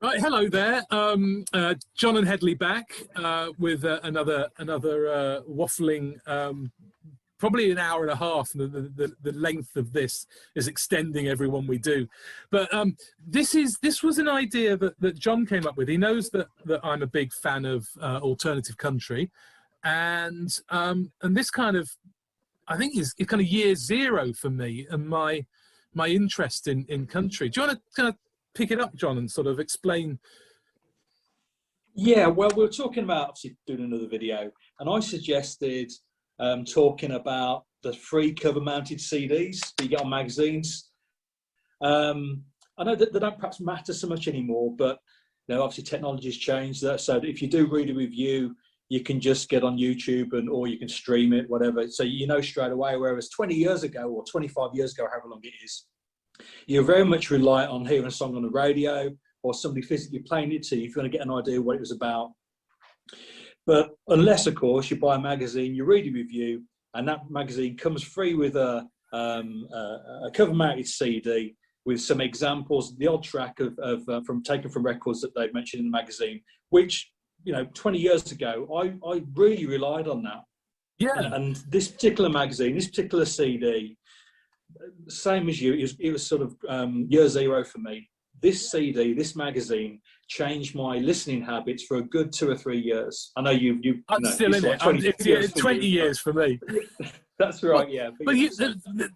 Right, hello there. John and Headley back with another waffling. Probably an hour and a half. The length of this is extending every one we do, but this was an idea that John came up with. He knows that I'm a big fan of alternative country, and this kind of, I think, is kind of year zero for me and my interest in country. Do you want to kind of pick it up, John, and sort of explain? Yeah, well, we were talking about obviously doing another video, and I suggested talking about the free cover-mounted CDs that you get on magazines. I know that they don't perhaps matter so much anymore, but obviously technology's changed that, so that if you do read a review, you can just get on YouTube or you can stream it, whatever. So straight away. Whereas 20 years ago or 25 years ago, however long it is, you're very much reliant on hearing a song on the radio or somebody physically playing it to you if you want to get an idea of what it was about. But unless, of course, you buy a magazine, you read a review, and that magazine comes free with a cover-mounted CD with some examples, the odd track from taken from records that they've mentioned in the magazine, which 20 years ago I really relied on that. Yeah. And this particular magazine, this particular CD, same as you, it was sort of year zero for me. This CD, this magazine, changed my listening habits for a good 2 or 3 years. I know I'm still in it. 20 years for me. That's right, yeah. But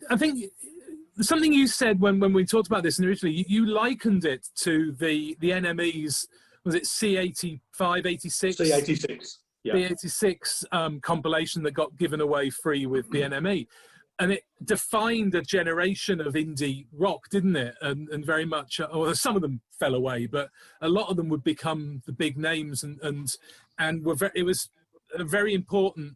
I think something you said when we talked about this originally, you likened it to the NME's, was it C85, 86? C86, yeah. C86 compilation that got given away free with the NME. And it defined a generation of indie rock, didn't it? And very much, or some of them fell away, but a lot of them would become the big names, and it was a very important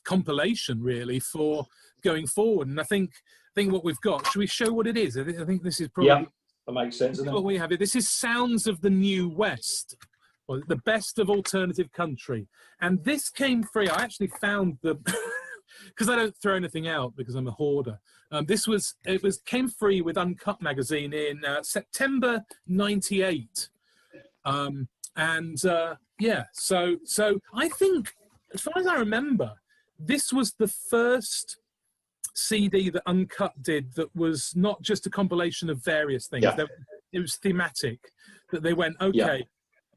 compilation, really, for going forward. And I think what we've got. Should we show what it is? I think this is probably. Yeah, that makes sense. Isn't it? What we have here. This is Sounds of the New West, or the best of alternative country, and this came free. I actually found the. Because I don't throw anything out because I'm a hoarder. It came free with Uncut magazine in September '98, yeah. So I think, as far as I remember, this was the first CD that Uncut did that was not just a compilation of various things. Yeah. It was thematic. That they went, okay. Yeah.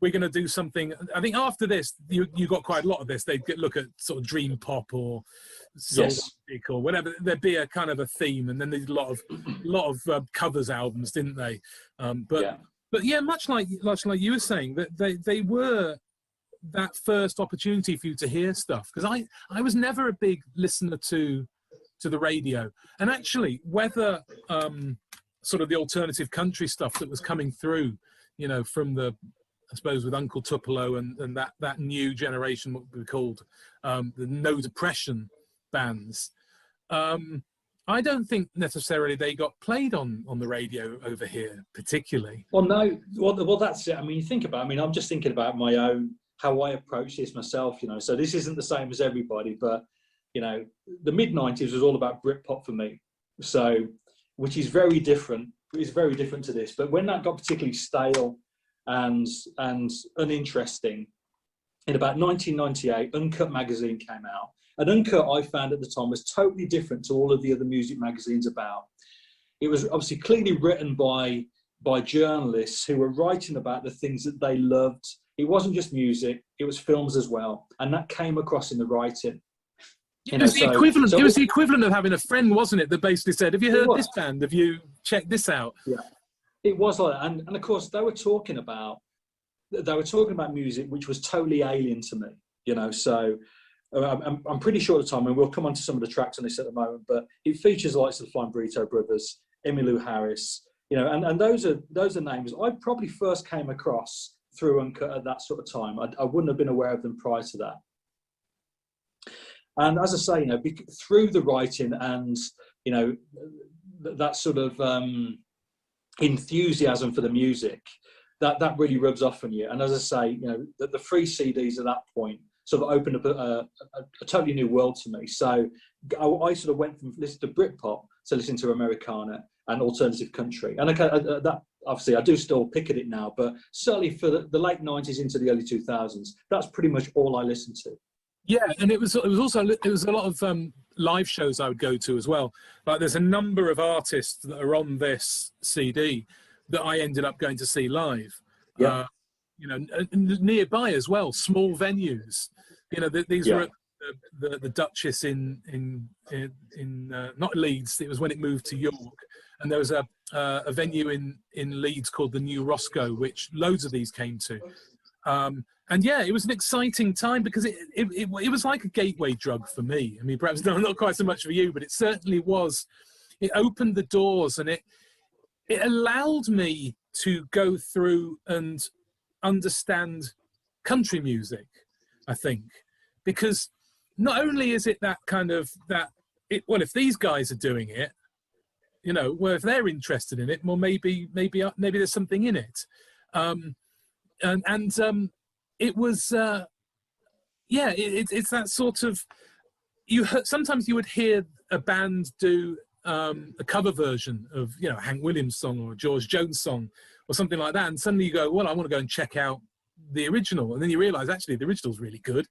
We're going to do something. I think after this, you got quite a lot of this. They'd look at sort of dream pop or soul music or whatever. There'd be a kind of a theme, and then there's a lot of covers albums, didn't they? But yeah, much like you were saying, that they were that first opportunity for you to hear stuff. Because I was never a big listener to the radio, and actually whether sort of the alternative country stuff that was coming through, from the, I suppose, with Uncle Tupelo and that new generation, what we called the no depression bands. I don't think necessarily they got played on the radio over here particularly. Well, no. Well, that's it. I mean, you think about. I mean, I'm just thinking about my own, how I approach this myself. So this isn't the same as everybody, but the mid-90s was all about Britpop for me. So, which is very different. It's very different to this. But when that got particularly stale and uninteresting, in about 1998, Uncut magazine came out. And Uncut, I found at the time, was totally different to all of the other music magazines about. It was obviously clearly written by journalists who were writing about the things that they loved. It wasn't just music, it was films as well. And that came across in the writing. It was the equivalent of having a friend, wasn't it, that basically said, have you heard this band? Have you checked this out? Yeah. It was like that. And of course, they were talking about music which was totally alien to me, so I'm pretty sure at the time, and we'll come on to some of the tracks on this at the moment, but it features the likes of the Flying Burrito Brothers, Emmylou Harris, and those are names I probably first came across through Uncut at that sort of time. I wouldn't have been aware of them prior to that. And as I say, through the writing and, that sort of enthusiasm for the music, that really rubs off on you. And as I say, the free CDs at that point sort of opened up a totally new world to me. So I sort of went from listening to Britpop to listening to Americana and alternative country. And at obviously I do still pick at it now, but certainly for the late 90s into the early 2000s, that's pretty much all I listened to. Yeah, and it was a lot of live shows I would go to as well. Like there's a number of artists that are on this CD that I ended up going to see live. Yeah. You know, nearby as well, small venues. You know, these were at the Duchess in not Leeds. It was when it moved to York, and there was a venue in Leeds called the New Roscoe, which loads of these came to. And yeah, it was an exciting time because it was like a gateway drug for me. I mean, perhaps not quite so much for you, but it certainly was. It opened the doors, and it allowed me to go through and understand country music, I think, because not only is it that kind of well, if these guys are doing it, you know, well, if they're interested in it, well, maybe there's something in it. It was, it's that sort of, sometimes you would hear a band do a cover version of, you know, a Hank Williams song or a George Jones song or something like that, and suddenly you go, well, I want to go and check out the original, and then you realise actually the original's really good,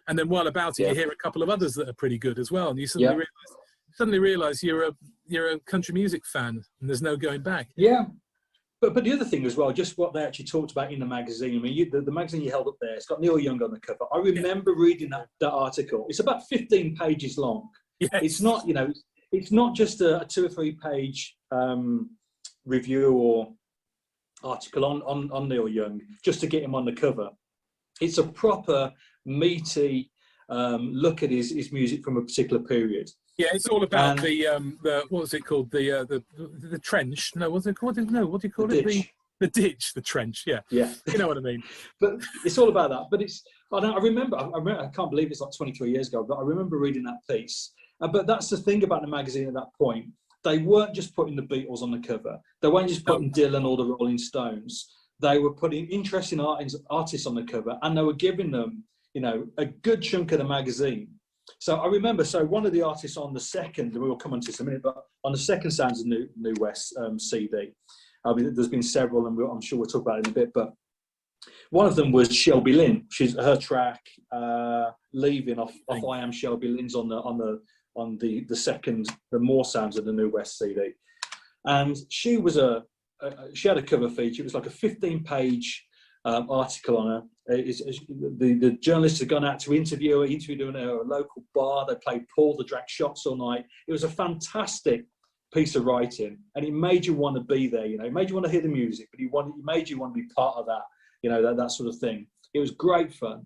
and then while about it, you hear a couple of others that are pretty good as well, and you suddenly realise you're a country music fan, and there's no going back. Yeah. But the other thing as well, just what they actually talked about in the magazine. I mean, the magazine you held up there, it's got Neil Young on the cover. I remember reading that article. It's about 15 pages long. Yes. It's not, you know, it's not just a 2 or 3 page review or article on Neil Young just to get him on the cover. It's a proper meaty look at his music from a particular period. Yeah, it's all about the what was it called? The trench? No, what's it called? No, what do you call it? The ditch, the trench. Yeah, yeah. You know what I mean. But it's all about that. But I remember. I can't believe it's like 23 years ago. But I remember reading that piece. But that's the thing about the magazine at that point. They weren't just putting the Beatles on the cover. They weren't just putting Dylan or the Rolling Stones. They were putting interesting artists on the cover, and they were giving them, you know, a good chunk of the magazine. So I remember, one of the artists on the second, and we will come on to this in a minute, but on the second Sounds of New West CD, I mean, there's been several, and I'm sure we'll talk about it in a bit, but one of them was Shelby Lynn. Her track, Leaving, off I Am Shelby Lynn's on the second, the More Sounds of the New West CD. And she was she had a cover feature. It was like a 15-page article on her. The journalists had gone out to interview her, interviewed her at a local bar. They played Paul, the Drag Shots all night. It was a fantastic piece of writing, and it made you want to be there. You know, it made you want to hear the music, but it made you want to be part of that. You know, that sort of thing. It was great fun.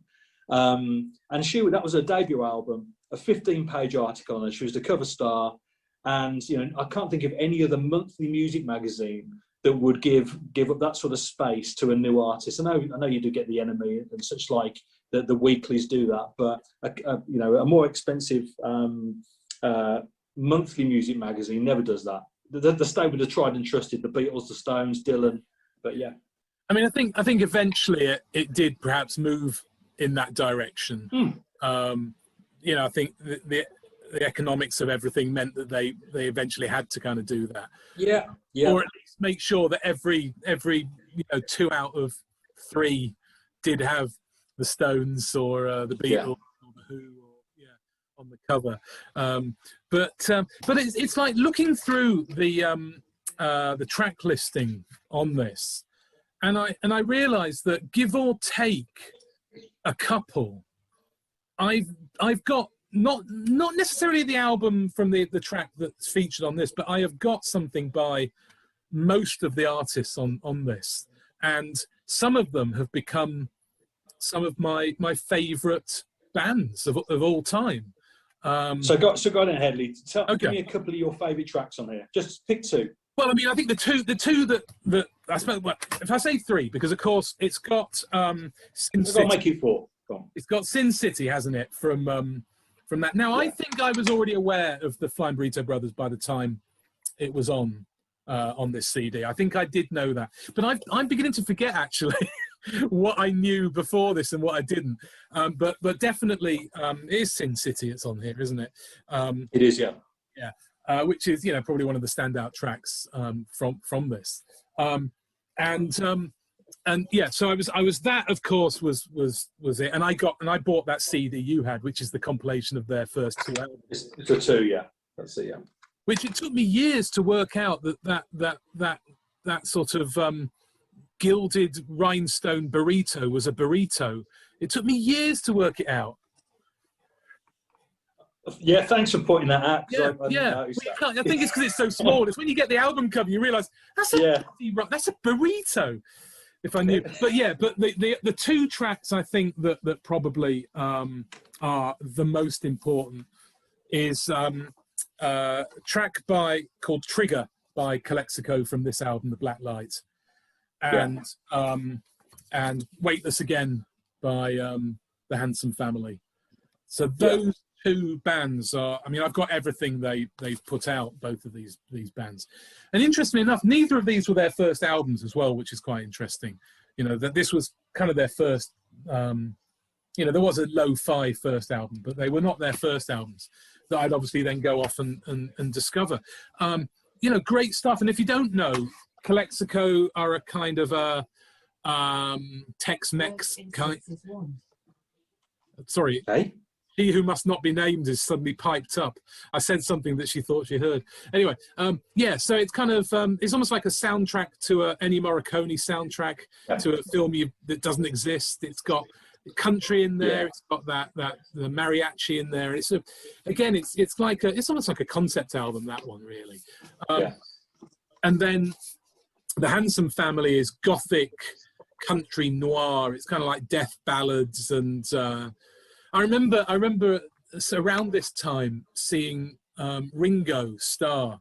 And that was her debut album, a 15-page article on her. She was the cover star, and you know, I can't think of any other monthly music magazine that would give up that sort of space to a new artist. I know you do get the Enemy and such like, the weeklies do that, but you know, a more expensive monthly music magazine never does that. The stay with the tried and trusted, the Beatles, the Stones, Dylan. But yeah, I mean, I think eventually it did perhaps move in that direction. You know, I think the economics of everything meant that they eventually had to kind of do that. Yeah. Or at least make sure that every 2 out of 3 did have the Stones or the Beatles or the Who on the cover. But it's like looking through the track listing on this, and I realised that give or take a couple, I've got not necessarily the album from the track that's featured on this, but I have got something by most of the artists on this, and some of them have become some of my favourite bands of all time. So go on ahead, Lee. Give me a couple of your favourite tracks on here. Just pick 2. Well, I mean, I think the two that I suppose. Well, if I say 3, because of course it's got Sin City. I'll make it 4. Go on. It's got Sin City, hasn't it? From that. Now, I think I was already aware of the Flying Burrito Brothers by the time it was on this CD. I think I did know that, but I'm beginning to forget actually what I knew before this and what I didn't. But definitely, it is Sin City. It's on here, isn't it? It is, yeah. Yeah, which is probably one of the standout tracks from this. And yeah, so I was that, of course, was it, and I bought that CD you had, which is the compilation of their first 2 albums. It's a 2, yeah. That's it, yeah. Which it took me years to work out that sort of gilded rhinestone burrito was a burrito. It took me years to work it out. Yeah, thanks for pointing that out. Yeah, I think it's because it's so small. It's when you get the album cover, you realise that's a burrito. If I knew, but the 2 tracks I think that probably are the most important is track called Trigger by Calexico from this album, The Black Light, and Weightless Again by the Handsome Family. So those 2 bands are, I mean, I've got everything they've put out, both of these bands. And interestingly enough, neither of these were their first albums as well, which is quite interesting. You know, that this was kind of their first, you know, there was a lo-fi first album, but they were not their first albums that I'd obviously then go off and discover. You know, great stuff. And if you don't know, Calexico are a kind of a Tex-Mex kind. Sorry. Hey? He who must not be named is suddenly piped up. I said something that she thought she heard. Anyway, yeah, so it's kind of, it's almost like a soundtrack to a Ennio Morricone soundtrack to a film that doesn't exist. It's got country in there. It's got the mariachi in there. It's it's almost like a concept album, that one, really. And then the Handsome Family is gothic country noir. It's kind of like death ballads, and I remember around this time seeing Ringo star.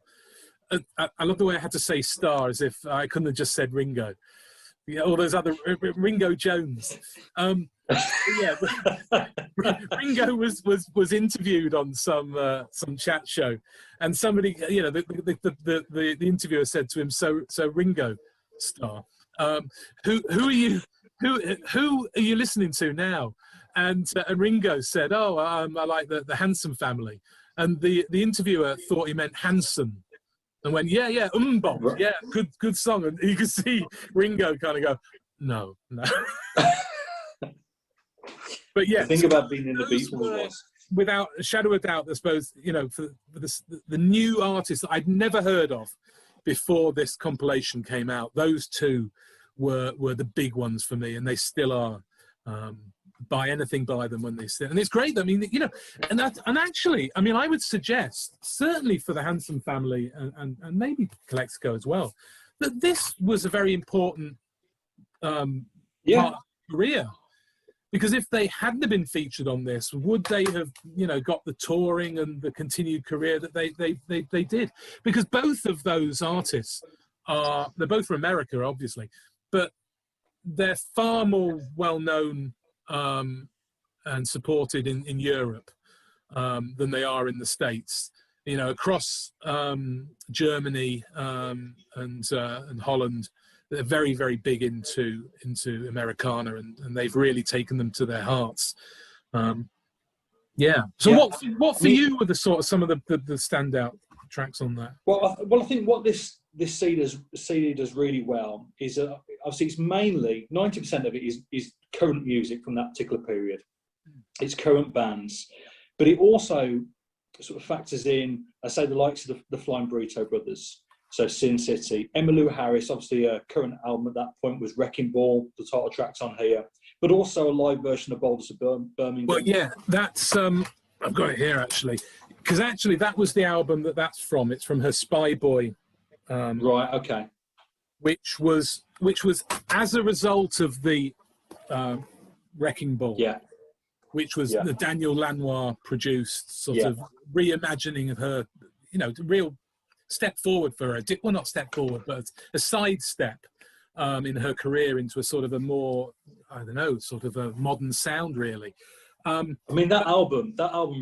I love the way I had to say star, as if I couldn't have just said Ringo. Yeah, all those other Ringo Jones. Ringo was interviewed on some chat show, and somebody, you know, the interviewer said to him, "So Ringo star, who are you listening to now?" And Ringo said, "Oh, I like the Handsome Family," and the interviewer thought he meant Hanson, and went, "Yeah, Bob, yeah, good song." And you could see Ringo kind of go, "No." But yeah, the thing about being in the Beatles was, without a shadow of doubt, I suppose, you know, for the new artists that I'd never heard of before this compilation came out, those 2 were the big ones for me, and they still are. Buy anything by them when they sit, and it's great. I mean, you know, and actually, I mean, I would suggest, certainly for the Handsome Family and maybe Calexico as well, that this was a very important part of the career. Because if they hadn't been featured on this, would they have, you know, got the touring and the continued career that they did? Because both of those artists they're both from America, obviously, but they're far more well known and supported in Europe than they are in the States. You know, across Germany and Holland, they're very, very big into Americana, and they've really taken them to their hearts. Yeah. So what for you were the sort of some of the standout tracks on that? Well, I think what this CD does really well is obviously it's mainly 90% of it is current music from that particular period. It's current bands, but it also sort of factors in, I say, the likes of the Flying Burrito Brothers. So Sin City, Emmylou Harris, obviously a current album at that point was Wrecking Ball, the title track's on here, but also a live version of Boulders of Birmingham. Well, yeah, that's, I've got it here actually, because actually that was the album that's from. It's from her Spy Boy. Right, okay. Which was as a result of the Wrecking Ball. Yeah. Which was the Daniel Lanois produced sort of reimagining of her, you know, real step forward for her. Well, not step forward, but a sidestep in her career into a sort of a more, I don't know, sort of a modern sound, really. I mean, that album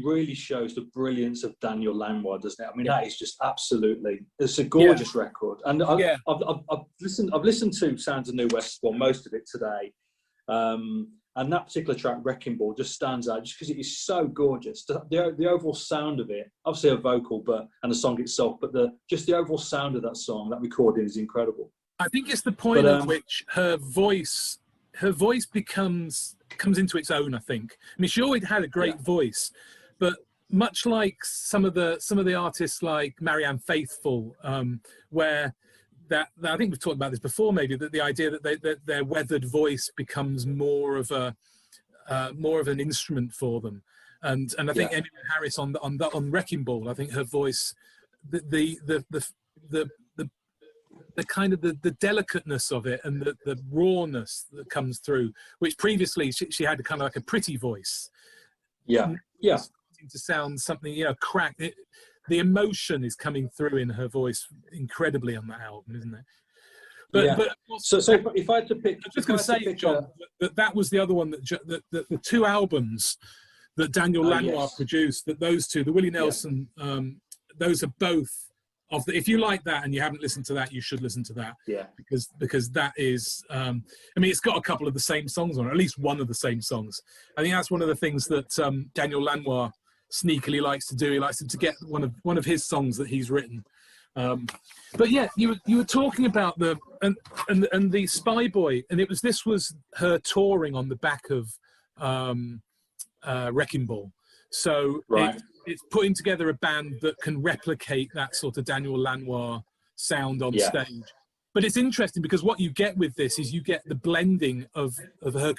really shows the brilliance of Daniel Lanois, doesn't it? I mean, that is just absolutely, it's a gorgeous record. And I've listened to Sounds of New West, well, most of it today. And that particular track, Wrecking Ball, just stands out just because it is so gorgeous. The overall sound of it, obviously a vocal, and the song itself, but just the overall sound of that song, that recording is incredible. I think it's the point at which her voice comes into its own. I think. I mean, she always had a great voice, but much like some of the artists like Marianne Faithfull, where that I think we've talked about this before, maybe that the idea that their weathered voice becomes more of an instrument for them, and I think Emmylou Harris on Wrecking Ball, I think her voice, the kind of the delicateness of it and the rawness that comes through, which previously she had kind of like a pretty voice. Yeah. Starting to sound something, cracked. The emotion is coming through in her voice incredibly on that album, isn't it? But so if I had to pick, I'm just going to say, John, that was the other one that the two albums that Daniel Lanois produced. That those two, the Willie Nelson, those are both. If you like that and you haven't listened to that, you should listen to that. Yeah. Because that is, I mean, it's got a couple of the same songs on it, at least one of the same songs. I think that's one of the things that Daniel Lanois sneakily likes to do. He likes to get one of his songs that he's written. But yeah, you were talking about the Spy Boy, and this was her touring on the back of Wrecking Ball. So it's putting together a band that can replicate that sort of Daniel Lanois sound on stage. But it's interesting because what you get with this is you get the blending of her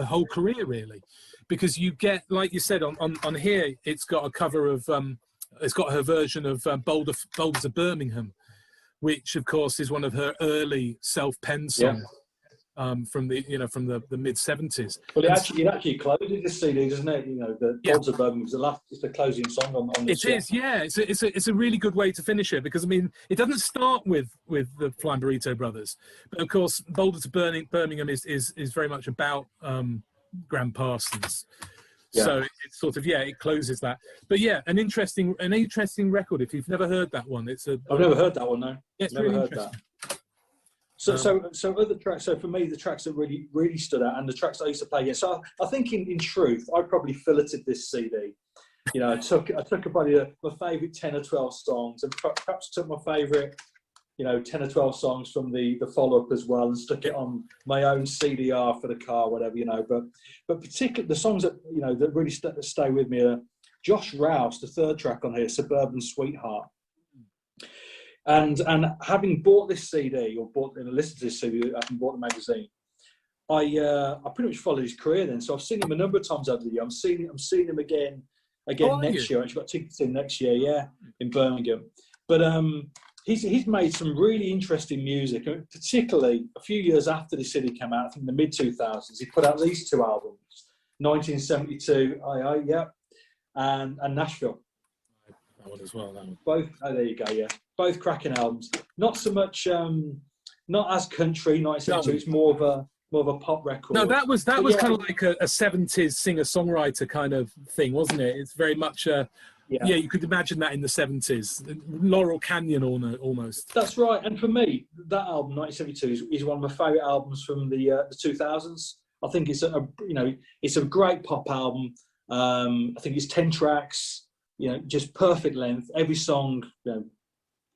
whole career, really. Because you get, like you said, on here, it's got a cover of, it's got her version of Boulder to Birmingham, which, of course, is one of her early self-penned songs. From the mid 70s. Well, it actually closes this CD, doesn't it? The Boulder to Birmingham was it's the closing song on this. It is, yeah. It's a really good way to finish it because I mean it doesn't start with the Flying Burrito Brothers, but of course Boulder to Birmingham is very much about Graham Parsons. Yeah. So it's sort of it closes that. But yeah, an interesting record. If you've never heard that one, I've never heard that one. No, it's never really heard that. So other tracks. So for me, the tracks that really stood out, and the tracks I used to play. Yeah. So I think in truth, I probably filleted this CD. I took probably my favourite 10 or 12 songs, and perhaps took my favourite 10 or 12 songs from the follow up as well, and stuck it on my own CDR for the car, whatever. But particularly the songs that that really stay with me are Josh Rouse, the third track on here, Suburban Sweetheart. And having bought this CD or listened to this CD, having bought the magazine, I pretty much followed his career then. So I've seen him a number of times over the year. I'm seeing him again next year. I've actually got tickets to him next year, in Birmingham. But he's made some really interesting music, particularly a few years after this CD came out. I think in the mid 2000s, he put out these two albums: 1972, and Nashville. That one as well. That one. Both. Oh, there you go. Yeah. Both cracking albums. Not so much, not as country. 1972. It's more of a pop record. No, that was kind of like a 70s singer-songwriter kind of thing, wasn't it? It's very much you could imagine that in the 70s, Laurel Canyon almost. That's right. And for me, that album 1972 is one of my favourite albums from the 2000s. I think it's a great pop album. I think it's 10 tracks. Just perfect length. Every song.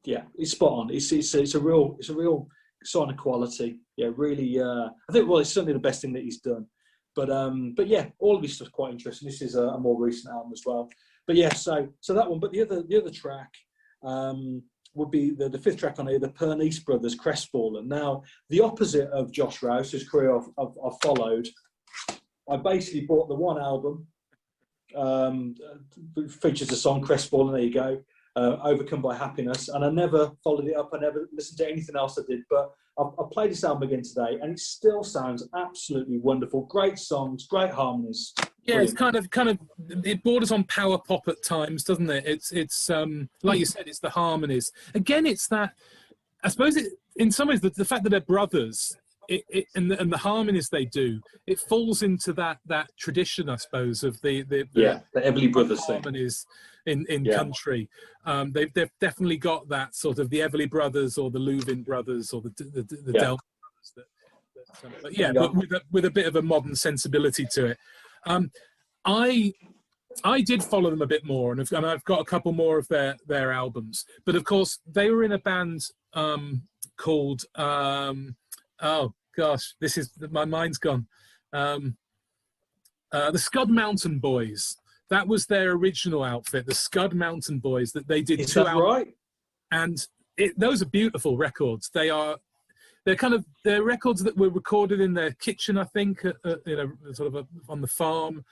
It's spot on. It's a real sign of quality. Yeah, really. I think it's certainly the best thing that he's done. But yeah, all of his stuff's quite interesting. This is a more recent album as well. But yeah, so that one. But the other track would be the fifth track on here, the Pernice Brothers, Crestfallen. Now, the opposite of Josh Rouse, whose career I've followed. I basically bought the one album. Features the song Crestfallen. There you go. Overcome by Happiness, and I never followed it up. I never listened to anything else I did, but I played this album again today, and it still sounds absolutely wonderful. Great songs, great harmonies. Yeah, brilliant. It's kind of it borders on power pop at times, doesn't it? It's like you said, it's the harmonies. Again, it's that. I suppose in some ways the fact that they're brothers. And the harmonies they do, it falls into that tradition, I suppose, of the Emmylou brothers harmonies in country. They've definitely got that sort of the Everly brothers or the Louvin brothers or the Del brothers. But with a bit of a modern sensibility to it. I did follow them a bit more, and I've got a couple more of their albums. But of course, they were in a band called oh gosh, this is my mind's gone. The Scud Mountain Boys. That was their original outfit, the Scud Mountain Boys. That they did Is two that albums, right? and those are beautiful records. They're records that were recorded in their kitchen, I think, on the farm,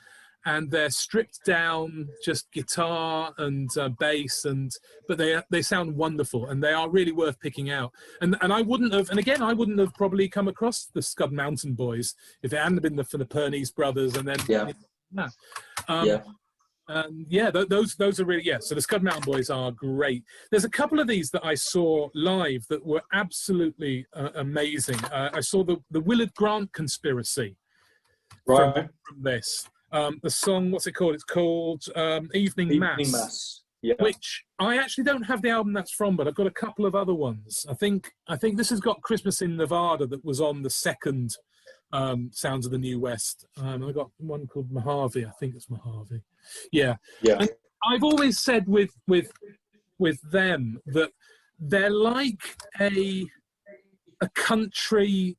and they're stripped down, just guitar and bass, but they sound wonderful, and they are really worth picking out. And I wouldn't have probably come across the Scud Mountain Boys if it hadn't been for the Pernice brothers, and then those are really So the Scud Mountain Boys are great. There's a couple of these that I saw live that were absolutely amazing. I saw the Willard Grant Conspiracy from this. The song, what's it called? It's called Evening Mass. Yeah. Which I actually don't have the album that's from, but I've got a couple of other ones. I think this has got Christmas in Nevada that was on the second Sounds of the New West. I got one called Mojave. I think it's Mojave. Yeah. And I've always said with them that they're like a country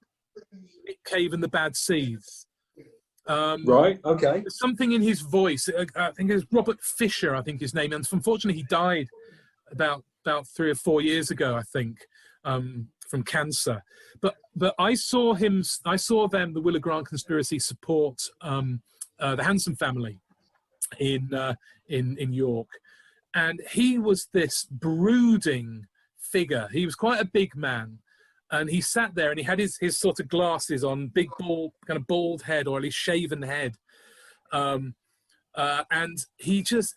Nick Cave and the Bad Seeds. Right. Okay. There's something in his voice. I think it's Robert Fisher. I think his name. And unfortunately, he died about 3 or 4 years ago. I think. From cancer, but I saw them, the Willard Grant Conspiracy, support the Hanson family in York, and he was this brooding figure. He was quite a big man, and he sat there and he had his sort of glasses on, big bald head, or at least shaven head. And he just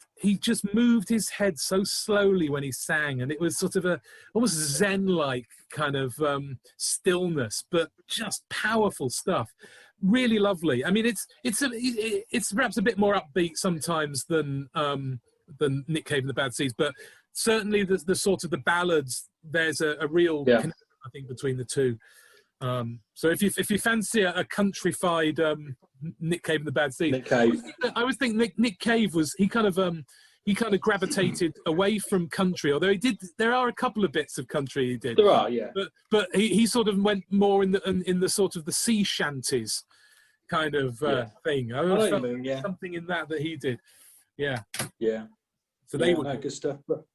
moved his head so slowly when he sang, and it was sort of a almost Zen-like kind of stillness, but just powerful stuff. Really lovely. I mean, it's perhaps a bit more upbeat sometimes than Nick Cave and the Bad Seeds, but certainly the sort of the ballads. There's a real connection, I think, between the two. So if you fancy a countrified Nick Cave and the Bad Seeds, Nick Cave. I always think Nick Cave was he kind of gravitated away from country. Although there are a couple of bits of country he did. There are, yeah. But he sort of went more in the sort of the sea shanties kind of thing. I always felt something in that he did. Yeah. Yeah. So they were good stuff. But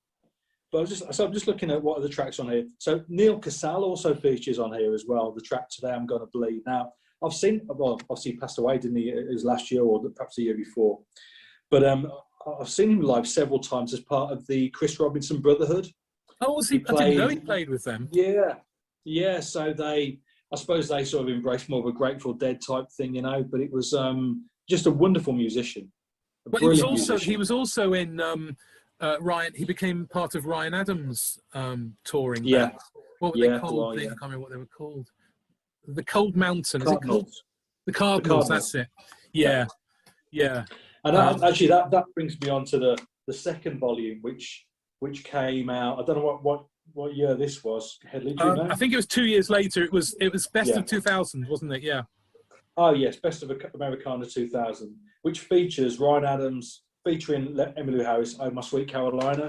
I'm just looking at what are the tracks on here. So Neil Casale also features on here as well. The track Today I'm Gonna Bleed. Now obviously he passed away, didn't he? It was last year or perhaps the year before. But I've seen him live several times as part of the Chris Robinson Brotherhood. Oh, was he? I didn't know he played with them. Yeah. So I suppose they sort of embraced more of a Grateful Dead type thing, But it was just a wonderful musician. But he was also in. Ryan, he became part of Ryan Adams' touring. Yeah. What were they called? I can't remember what they were called. The Cold Mountain. Is it called? The Cardinals. That's it. Yeah. And actually, that brings me on to the second volume, which came out. I don't know what year this was. Headley, do you know? I think it was 2 years later. It was Best of 2000, wasn't it? Yeah. Oh yes, Best of Americana 2000, which features Ryan Adams featuring Emmylou Harris, "Oh My Sweet Carolina,"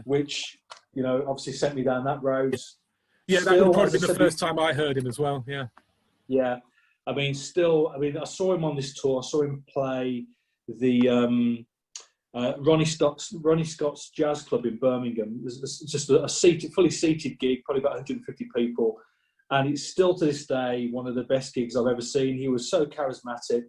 which obviously sent me down that road. Yeah, that would probably be the first time I heard him as well. Yeah. Yeah, I saw him on this tour. I saw him play the Ronnie Scott's Jazz Club in Birmingham. It's just a fully seated gig, probably about 150 people, and it's still to this day one of the best gigs I've ever seen. He was so charismatic.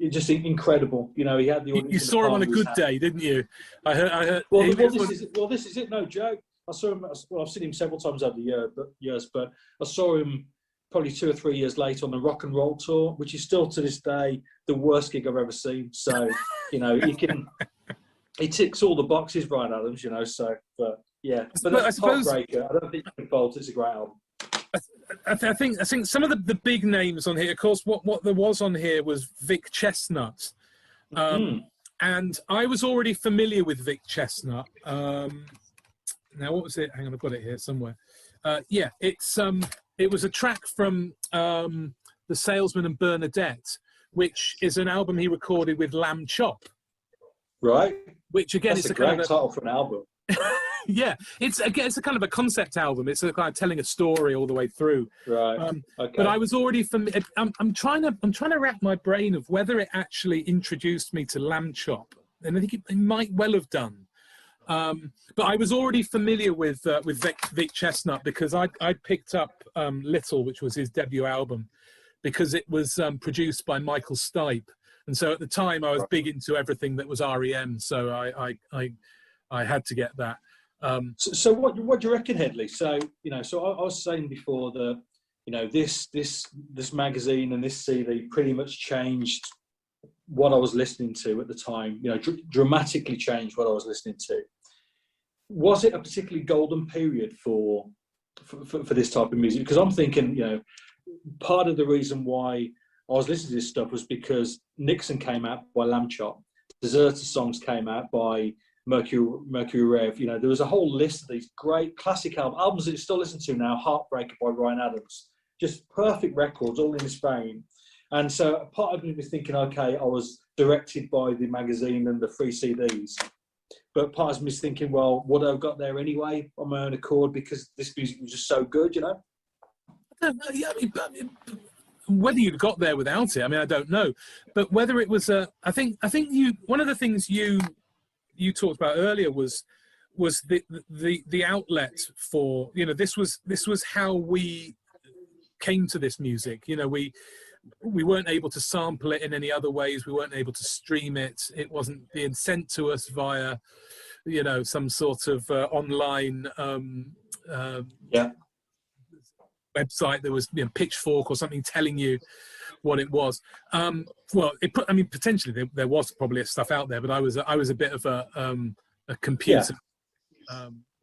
Just incredible, he had the audience. You saw him on a good day, didn't you? I heard. Well, this is it. No joke. I saw him. Well, I've seen him several times over the years, but I saw him probably 2 or 3 years later on the Rock and Roll Tour, which is still to this day the worst gig I've ever seen. So, he ticks all the boxes, Brian Adams. So, but I suppose Heartbreaker. I don't think you can fault it. It's a great album. I think some of the big names on here, of course, what there was on here was Vic Chesnutt. And I was already familiar with Vic Chesnutt. Now, what was it? Hang on, I've got it here somewhere. It was a track from The Salesman and Bernadette, which is an album he recorded with Lamb Chop. Right. Which again is a great title for an album. Yeah, it's a kind of a concept album. It's a kind of telling a story all the way through. Right. Okay. But I was already familiar. I'm trying to wrap my brain of whether it actually introduced me to Lamb Chop, and I think it might well have done. But I was already familiar with Vic Chesnutt because I picked up Little, which was his debut album, because it was produced by Michael Stipe, and so at the time I was big into everything that was REM. So I had to get that. So what do you reckon, Headley? So so I was saying before that this magazine and this CD pretty much changed what I was listening to at the time. Dramatically changed what I was listening to. Was it a particularly golden period for this type of music? Because I'm thinking, part of the reason why I was listening to this stuff was because Nixon came out by Lamb Chop, Deserter Songs came out by Mercury Rev. There was a whole list of these great classic albums that you still listen to now. Heartbreaker by Ryan Adams, just perfect records, all in this vein. And so part of me was thinking, okay, I was directed by the magazine and the free CDs, but part of me was thinking, well, what have I got there anyway on my own accord because this music was just so good, I don't know. Yeah, I mean, whether you got there without it, I mean, I don't know. But whether it was I think one of the things you talked about earlier was the outlet for, this was how we came to this music. We weren't able to sample it in any other ways. We weren't able to stream it. It wasn't being sent to us via, some sort of online website that was Pitchfork or something telling you what it was. Potentially there was probably stuff out there, but I was a bit of a computer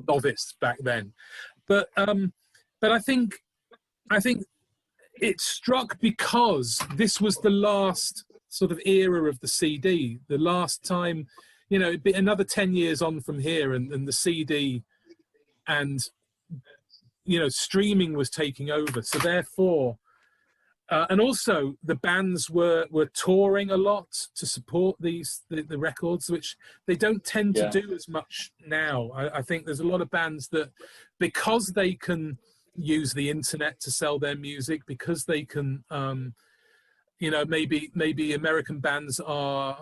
novice back then. But I think it struck because this was the last sort of era of the CD. The last time, it'd be another 10 years on from here, and the CD and streaming was taking over. So therefore, and also the bands were touring a lot to support the records, which they don't tend to do as much now. I think there's a lot of bands that, because they can use the internet to sell their music, because they can, maybe American bands are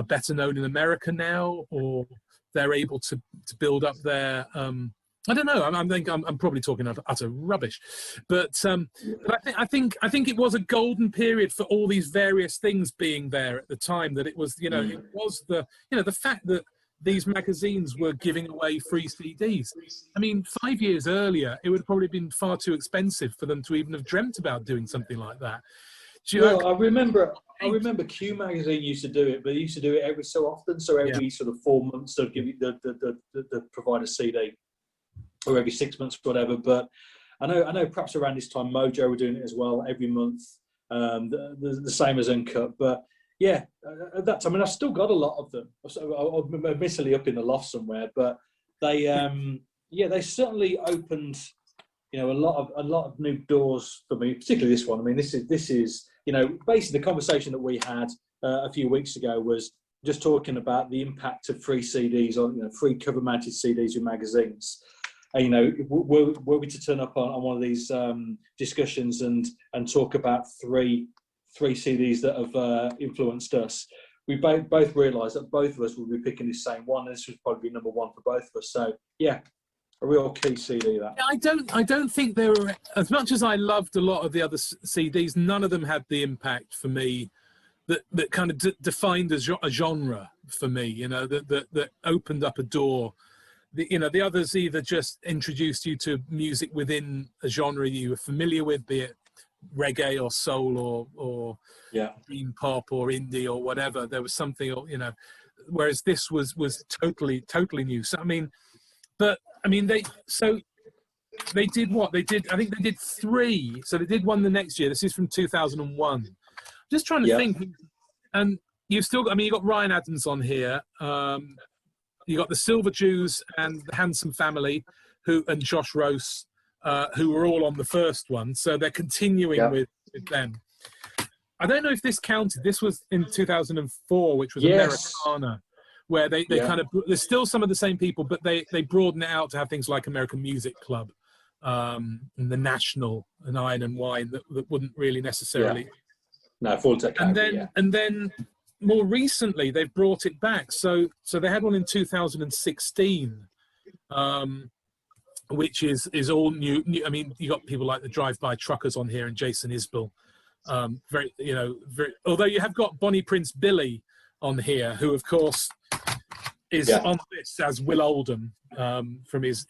better known in America now, or they're able to build up their I don't know. I'm probably talking utter rubbish, but I think it was a golden period for all these various things being there at the time. That it was, it was the fact that these magazines were giving away free CDs. I mean, 5 years earlier, it would have probably been far too expensive for them to even have dreamt about doing something like that. I remember Q Magazine used to do it, but they used to do it every so often. So every sort of 4 months, they'd give you the provide a CD. Or every 6 months, whatever. But I know perhaps around this time Mojo were doing it as well, every month, the same as Uncut. But yeah, at that time, I've still got a lot of them. I'm admittedly up in the loft somewhere, but they certainly opened, a lot of new doors for me, particularly this one. I mean, this is basically the conversation that we had a few weeks ago was just talking about the impact of free CDs on, free cover-mounted CDs in magazines. Were we to turn up on one of these discussions and talk about three CDs that have influenced us, we both realised that both of us would be picking the same one. This would probably be number one for both of us. So yeah, a real key CD. That I don't think there were, as much as I loved a lot of the other CDs, none of them had the impact for me that kind of defined a genre for me. That opened up a door. The others either just introduced you to music within a genre you were familiar with, be it reggae or soul or dream pop or indie or whatever. There was something, whereas this was totally new. So they did what they did. I think they did 3. So they did one the next year. This is from 2001. Just trying to think, and you've still got. I mean, you got Ryan Adams on here. You got the Silver Jews and the Handsome Family, and Josh Rose, who were all on the first one. So they're continuing with them. I don't know if this counted. This was in 2004, which was Americana, where they kind of, there's still some of the same people, but they broaden it out to have things like American Music Club, and the National, and Iron and Wine that wouldn't really necessarily. No, full tech. And then more recently they've brought it back. So they had one in 2016, which is all new. I mean, you got people like the Drive-By Truckers on here and Jason Isbell. Very, although you have got Bonnie Prince Billy on here, who of course is on this as Will Oldham, from his.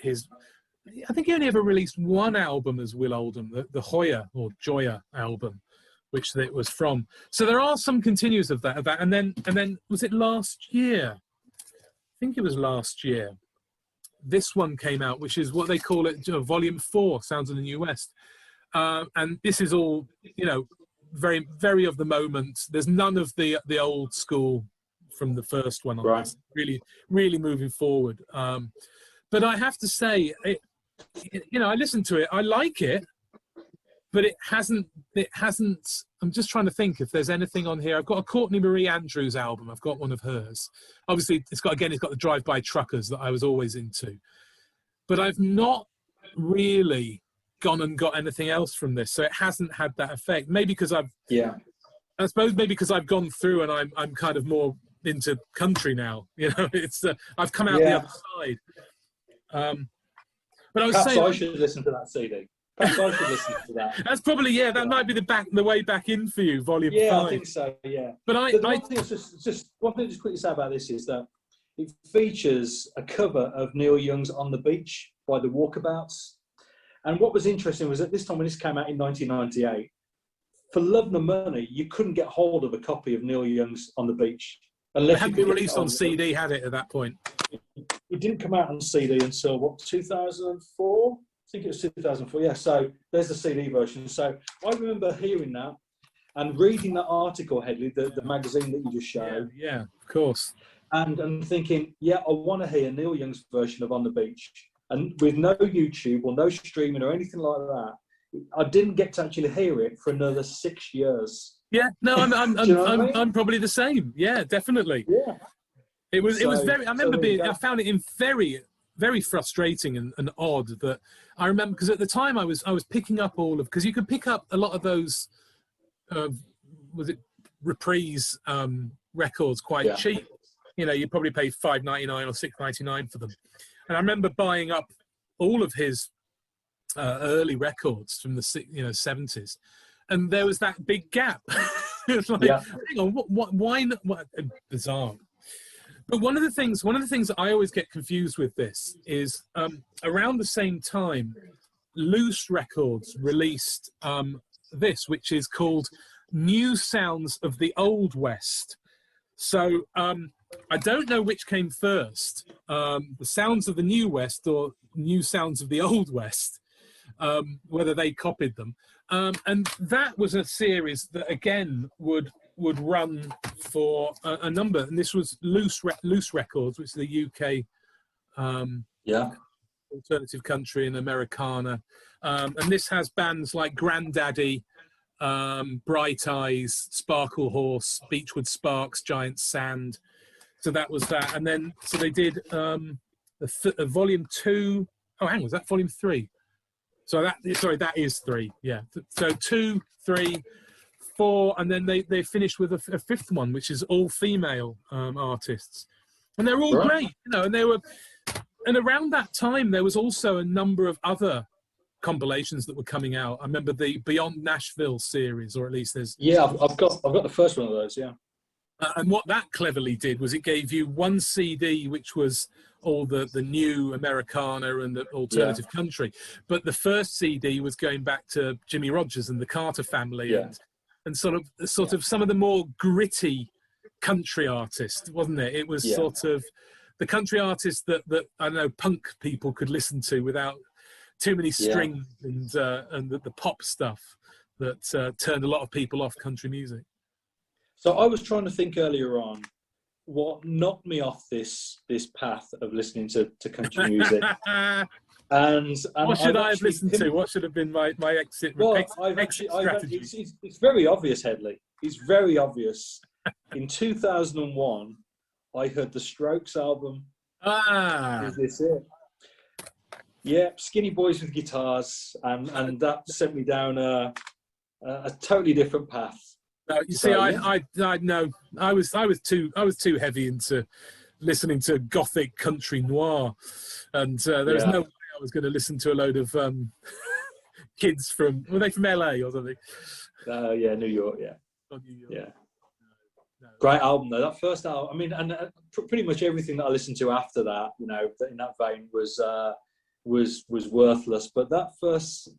I think he only ever released one album as Will Oldham, the Hoya or Joya album, which it was from. So there are some continues of that. And then was it last year? I think it was last year. This one came out, which is what they call it, Volume 4, Sounds of the New West. And this is all, very, very of the moment. There's none of the old school from the first one on this. Really, really moving forward. But I have to say, I listened to it. I like it, but it hasn't. I'm just trying to think if there's anything on here. I've got a Courtney Marie Andrews album. I've got one of hers. Obviously, it's got the Drive-By Truckers that I was always into. But I've not really gone and got anything else from this, so it hasn't had that effect. Maybe because I suppose maybe because I've gone through and I'm kind of more into country now. It's I've come out the other side. But I was saying, I should listen to that CD. Perhaps I should listen to that. That's probably that might be the way back in for you, Volume 5. I think so. Yeah. But one thing just quickly say about this is that it features a cover of Neil Young's "On the Beach" by the Walkabouts. And what was interesting was at this time when this came out in 1998, for love nor money, you couldn't get hold of a copy of Neil Young's "On the Beach." It hadn't been released on CD, had it, at that point? It didn't come out on CD until, 2004? I think it was 2004, yeah. So there's the CD version. So I remember hearing that and reading that article, Headley, the magazine that you just showed. Yeah, of course. And thinking, I want to hear Neil Young's version of "On the Beach." And with no YouTube or no streaming or anything like that, I didn't get to actually hear it for another 6 years. Yeah, no, I'm probably the same. Yeah, definitely. Yeah. It was very. I remember I found it very, very frustrating and odd that I remember, because at the time I was picking up because you could pick up a lot of those, reprise records quite cheap. You probably pay $5.99 or $6.99 for them. And I remember buying up all of his early records from the 70s, and there was that big gap. It's like, hang on, why not? Bizarre. But one of the things that I always get confused with this is around the same time, Loose Records released this, which is called New Sounds of the Old West. So I don't know which came first, the sounds of the New West or New Sounds of the Old West, whether they copied them. And that was a series that, again, would run for a number. And this was Loose Records, which is the UK alternative country and Americana. And this has bands like Grandaddy, Bright Eyes, Sparkle Horse, Beechwood Sparks, Giant Sand. So that was that. And then, so they did Volume 2. Oh, hang on, was that Volume 3? So that is 3, yeah. So 2, 3, 4, and then they finished with a fifth one, which is all female artists. And they're all great, and they were... And around that time, there was also a number of other compilations that were coming out. I remember the Beyond Nashville series, or at least there's... Yeah, I've got the first one of those, yeah. And what that cleverly did was it gave you one CD, which was all the new Americana and the alternative country. But the first CD was going back to Jimmy Rogers and the Carter family and sort of some of the more gritty country artists, wasn't it? It was sort of the country artists that I don't know, punk people could listen to without too many strings and the pop stuff that turned a lot of people off country music. So I was trying to think earlier on what knocked me off this path of listening to country music. and what should I have listened to? What should have been my exit? Well, exit strategy? It's very obvious, Headley. It's very obvious. In 2001, I heard the Strokes album. Ah. Is this it? Yeah, skinny boys with guitars, and that sent me down a totally different path. You see, I no, I was too heavy into listening to gothic country noir, and there was no way I was going to listen to a load of kids were they from LA or something? Yeah, New York. Yeah, New York. Yeah. Great album though. That first album, I mean, and pretty much everything that I listened to after that, you know, in that vein was worthless. But that first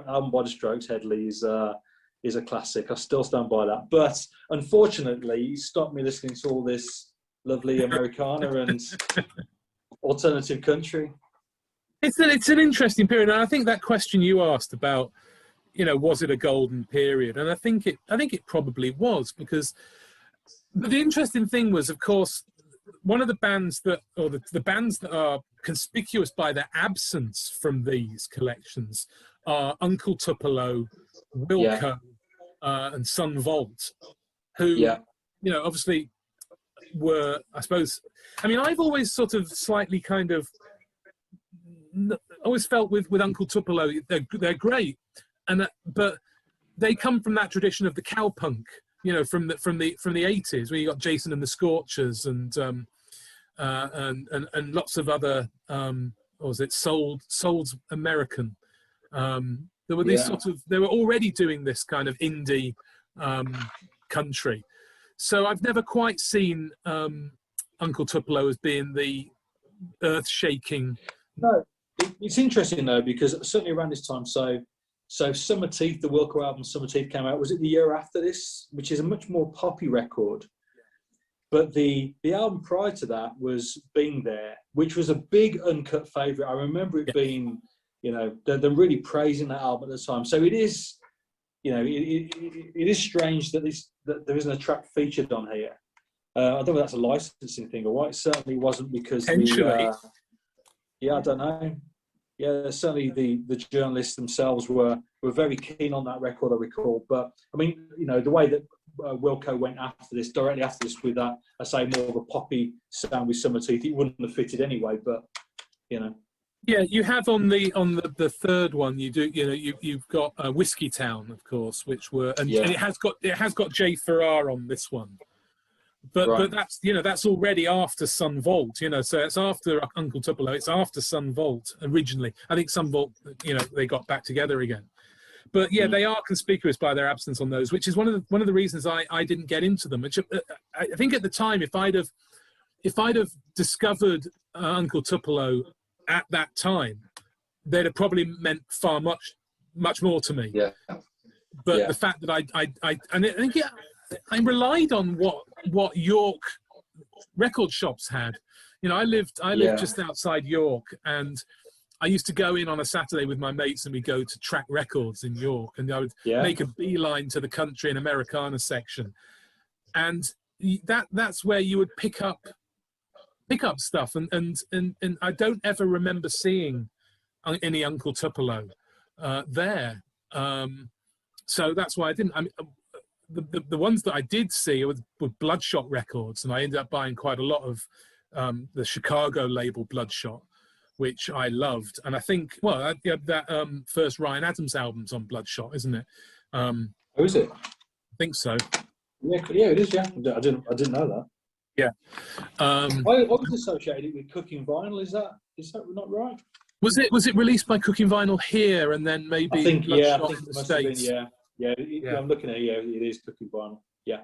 album by the Strokes, Headley, is a classic. I still stand by that. But unfortunately, you stopped me listening to all this lovely Americana and alternative country. It's an interesting period, and I think that question you asked about, you know, was it a golden period? And I think it probably was, because the interesting thing was, of course, one of the bands the bands that are conspicuous by their absence from these collections are Uncle Tupelo, Wilco, and Sun Volt, who, you know, obviously were, I suppose, I mean, I've always sort of slightly kind of always felt with Uncle Tupelo, they're great, but they come from that tradition of the cowpunk, you know, from the 80s, where you got Jason and the Scorchers and lots of other what was it, Soul's American. There were these they were already doing this kind of indie country. So I've never quite seen Uncle Tupelo as being the earth-shaking. No, it's interesting though, because certainly around this time, so Summer Teeth, the Wilco album Summer Teeth came out, was it the year after this, which is a much more poppy record. But the album prior to that was Being There, which was a big Uncut favourite. I remember it being, you know, they're really praising that album at the time. So it is, you know, it is strange that there isn't a track featured on here. I don't know if that's a licensing thing or what. It certainly wasn't, because potentially. I don't know. Yeah, certainly the journalists themselves were very keen on that record, I recall. But I mean, you know, the way that Wilco went directly after this with that, I say, more of a poppy sound with Summer Teeth, it wouldn't have fitted anyway. But you know, yeah, you have on the third one, you do, you know, you've got Whiskey Town, of course, which were and it has got Jay Farrar on this one. But that's, you know, that's already after Sun Volt, you know, so it's after Uncle Tupelo, it's after Sun Volt originally. I think Sun Volt, you know, they got back together again. But yeah, they are conspicuous by their absence on those, which is one of the reasons I didn't get into them. Which I think at the time, if I'd have discovered Uncle Tupelo at that time, they'd have probably meant far much more to me. Yeah. But the fact that I relied on what York record shops had. You know, I lived just outside York, and I used to go in on a Saturday with my mates, and we go to Track Records in York, and I would make a beeline to the country and Americana section, and that's where you would pick up stuff, and I don't ever remember seeing any Uncle Tupelo there, so that's why I didn't. I mean, the ones that I did see were Bloodshot Records, and I ended up buying quite a lot of the Chicago label Bloodshot, which I loved. And I think, well, that first Ryan Adams album's on Bloodshot, isn't it? Oh, is it? I think so. Yeah, it is. Yeah, I didn't know that. Yeah. I was associated with Cooking Vinyl. Is that not right? Was it released by Cooking Vinyl here, and then maybe I think Bloodshot it in the must States? have been, yeah. I'm looking at it. Yeah, it is Cooking Vinyl. Yeah.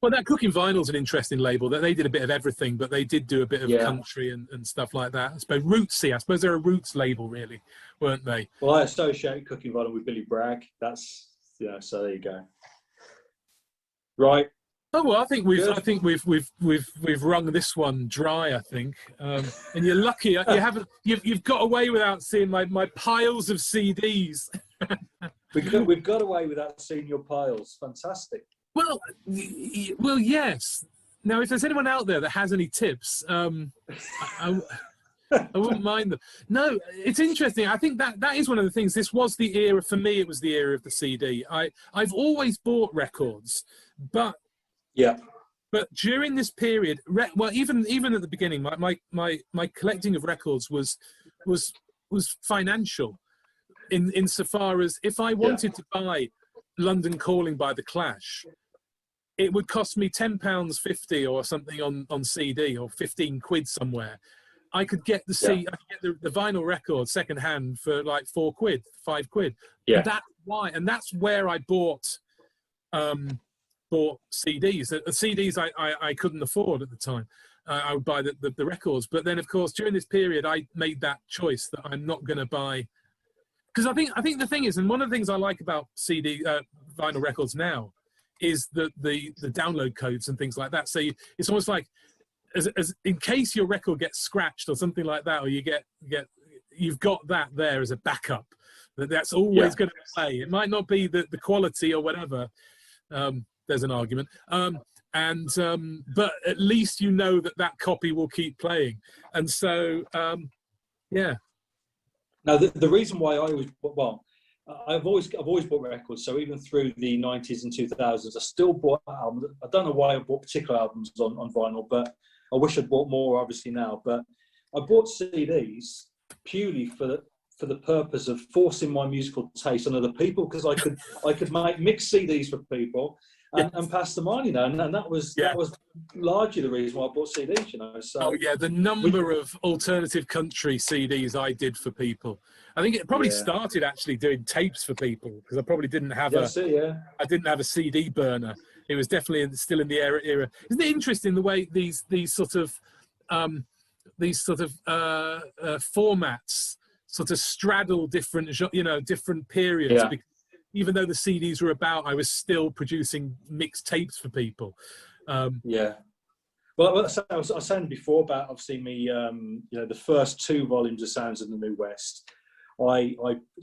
Well, that Cooking Vinyl's an interesting label. That they did a bit of everything, but they did do a bit of country and stuff like that. I suppose rootsy. I suppose they're a roots label, really, weren't they? Well, I associate Cooking Vinyl with Billy Bragg. That's so there you go. Right. Oh well, I think we've wrung this one dry. I think, and you're lucky you haven't. You've got away without seeing my piles of CDs. We've got away without seeing your piles. Fantastic. Well, yes. Now, if there's anyone out there that has any tips, I wouldn't mind them. No, it's interesting. I think that is one of the things. This was the era for me. It was the era of the CD. I've always bought records, but But during this period, well, even at the beginning, my collecting of records was financial, insofar as if I wanted to buy London Calling by The Clash, it would cost me £10.50 or something on CD, or 15 quid somewhere. I could get the the vinyl record second hand for like 4 quid, 5 quid. Yeah. And that's why, and that's where I bought CDs. The CDs I couldn't afford at the time. I would buy the records. But then, of course, during this period, I made that choice that I'm not going to buy. Because I think the thing is, and one of the things I like about vinyl records now is the download codes and things like that. So it's almost like, as in case your record gets scratched or something like that, or you've got that there as a backup. That's always going to play. It might not be the quality or whatever. There's an argument. But at least you know that copy will keep playing. And so, yeah. Now, the reason why I've always bought records. So even through the 90s and 2000s, I still bought albums. I don't know why I bought particular albums on vinyl, but I wish I'd bought more, obviously, now. But I bought CDs purely for the purpose of forcing my musical taste on other people, because I could make mixed CDs for people and pass them on, and that was largely the reason why I bought CDs, So the number of alternative country CDs I did for people. I think it probably started actually doing tapes for people, because I probably didn't have I didn't have a CD burner. It was definitely still in the era. Isn't it interesting the way these sort of formats sort of straddle different periods? Yeah. Because even though the CDs were about, I was still producing mixed tapes for people. Well, I was saying before about, obviously, me, the first 2 volumes of Sounds of the New West, I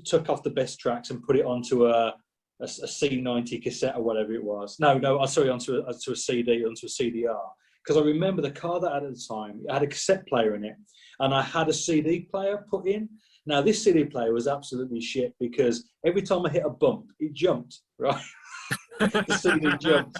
took off the best tracks and put it onto a C90 cassette or whatever it was. Onto a CD, onto a CDR. Because I remember the car that I had at the time, it had a cassette player in it, and I had a CD player put in. Now, this CD player was absolutely shit, because every time I hit a bump, it jumped, right? The CD jumped.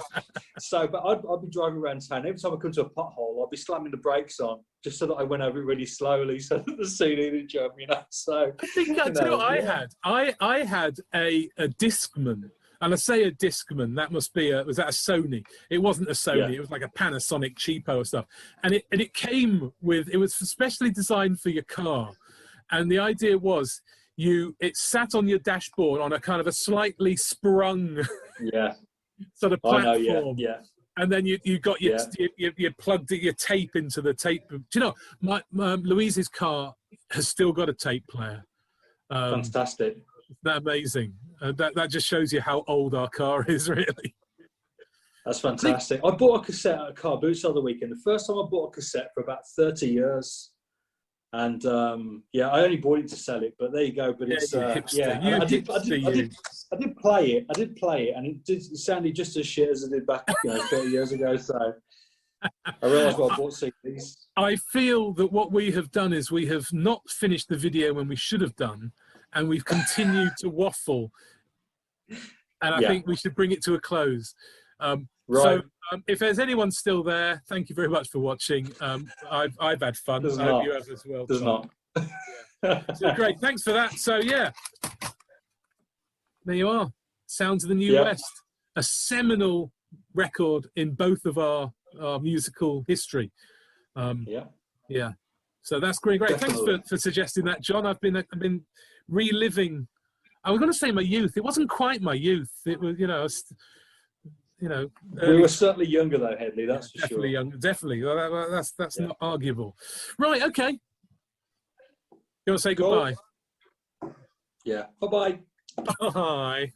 So, but I'd be driving around town. Every time I come to a pothole, I'd be slamming the brakes on, just so that I went over it really slowly, so that the CD didn't jump, So I think that's what I had. I had a Discman. And I say a Discman, that must be was that a Sony? It wasn't a Sony, it was like a Panasonic cheapo or stuff. And it came with, it was specially designed for your car. And the idea was, it sat on your dashboard on a kind of a slightly sprung sort of platform. And then you got you plugged your tape into the tape. Do you know, my Louise's car has still got a tape player. Fantastic. Isn't that amazing? That just shows you how old our car is, really. That's fantastic. I bought a cassette at a car boots the other weekend. The first time I bought a cassette for about 30 years. And I only bought it to sell it, but there you go. But it's I did play it, and it sounded just as shit as it did back 30 years ago. So I realised what I bought CDs. I feel that what we have done is we have not finished the video when we should have done, and we've continued to waffle. And I think we should bring it to a close. So if there's anyone still there, thank you very much for watching. I've had fun. I hope you have as well. There's not. So great. Thanks for that. So there you are. Sounds of the New West. A seminal record in both of our musical history. So that's great. Definitely. Thanks for suggesting that, John. I've been reliving. I was going to say my youth. It wasn't quite my youth. It was, we were certainly younger though, Headley. That's for definitely sure. Younger, definitely. That's not arguable. Right. Okay. You want to say goodbye? Yeah. Bye-bye. Bye.